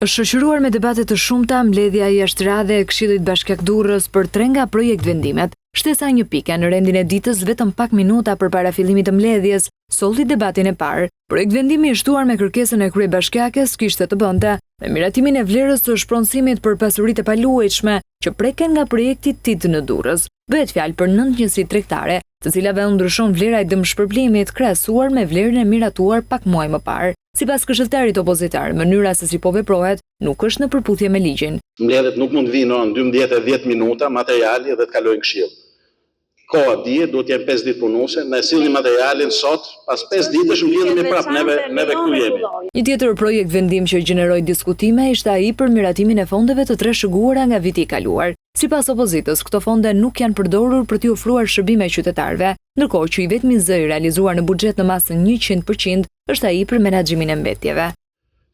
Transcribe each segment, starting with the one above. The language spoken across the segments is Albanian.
Është shoqëruar me debate të shumta mbledhja jashtëradhe e Këshillit Bashkiak Durrës për 3 nga projekt vendimet. Shtesa një pike në rendin e ditës vetëm pak minuta përpara fillimit të mbledhjes, solli debatin e parë. Projekt vendimi i shtuar me kërkesën e kryebashkiakes kishte të bënte me miratimin e vlerës së shpronësimit për pasuritë e paluajtshme që preken nga projekti TID në Durrës. Bëhet fjalë për 9 njësi tregtare, të cilave u ndryshon vlera e dëmshpërblimit krahasuar me vlerën e miratuar pak muaj më parë. Sipas këshilltarit opozitar, mënyra se si po veprohet nuk është në përputhje me ligjin. Mbledhjet nuk mund vinë në 12 e 10 minuta materiali dhe të kalojnë këshill. Koha dihet, duhet të jenë 5 ditë punuse, ne sillim materialin sot, pas 5 ditësh mbledhemi prapë, neve këtu jemi. Një tjetër projekt vendim që gjeneroi diskutime ishte ai për miratimin e fondeve të trashëguara nga viti i kaluar. Sipas opozitës, këto fonde nuk janë përdorur për t'i ofruar shërbime qytetarëve, ndërkohë që i vetmi zë i realizuar në buxhet në masën 100% është ai për menaxhimin e mbetjeve.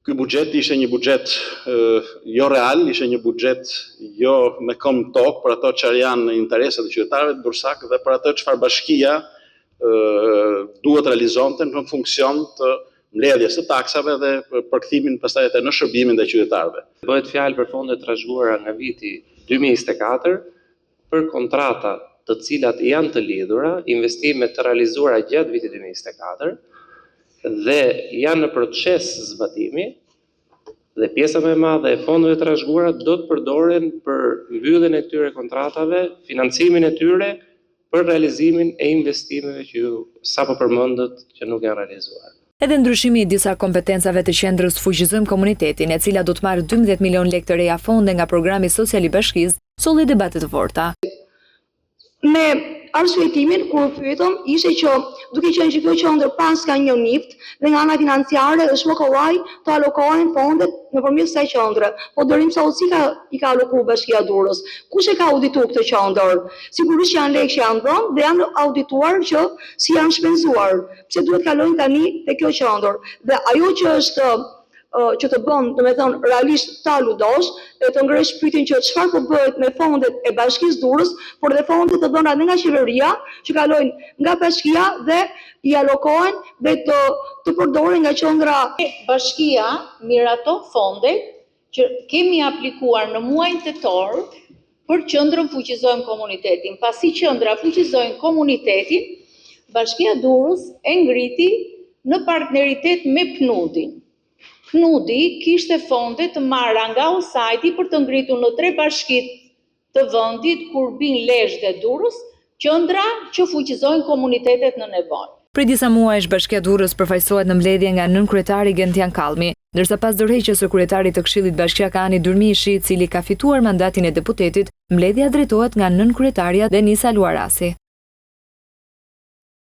Ky buxhet ishte një buxhet jo real, ishte një buxhet jo me këmbë tokë për ato që janë interesat e qytetarëve të Durrësak dhe për ato çfarë bashkia duhet realizonte në funksion të mbledhjes së taksave dhe përkthimin pastaj në shërbimin e qytetarëve. Bëhet fjalë për fonde të trashëguara nga viti 2024 për kontrata të cilat janë të lidhura, investime të realizuara gjatë vitit 2024 dhe janë në proces zbatimi dhe pjesa më e madhe e fondeve të trashëguara do të përdoren për mbylljen e këtyre kontratave, financimin e tyre për realizimin e investimeve që ju sapo përmendët që nuk janë realizuar. Edhe ndryshimi i disa kompetencave të qendrës Fuqizojmë Komunitetin, e cila do të marrë 12 milion lekë të reja fonde nga programi social i bashkisë, solli debate të forta. Me arsyetimin kur pyetëm ishte që duke qenë që kjo qendër pas ka një nift dhe nga ana financiare është më kollaj të alokohen fondet nëpërmjet kësaj qendre. Po dërim sa si i ka alokuar Bashkia e Durrës. Kush e ka audituar këtë qendër? Sigurisht janë lekë që janë dhënë dhe janë audituar që si janë shpenzuar. Pse duhet kalojnë tani te kjo qendër? Dhe ajo që është që të bën, domethënë realisht ta ludosh, e të ngresh pyetjen që çfarë po bëhet me fondet e Bashkisë Durrës, por dhe fondet të dhëna nga qeveria, që kalojnë nga bashkia dhe i alokohen dhe të përdoren nga qendra. Bashkia miraton fondet që kemi aplikuar në muajin tetor për qendrën Fuqizojmë Komunitetin. Pasi qendra Fuqizojmë Komunitetin, Bashkia e Durrës e ngriti në partneritet me PNUD-in. PNUD-i kishte fonde të marra nga USAID-i për të ngritur në 3 bashkit të vendit Kurbin, Lezhë dhe Durrës, qendra që fuqizojnë komunitetet në nevojë. Prej disa muajsh Bashkia e Durrës përfaqësohet në mbledhje nga nënkryetari Gentian Kallmi, ndërsa pas dorëheqjes së kryetarit të Këshillit Bashkiak Ani Durmishi, i cili ka fituar mandatin e deputetit, mbledhja drejtohet nga nënkryetaria Denisa Luarasi.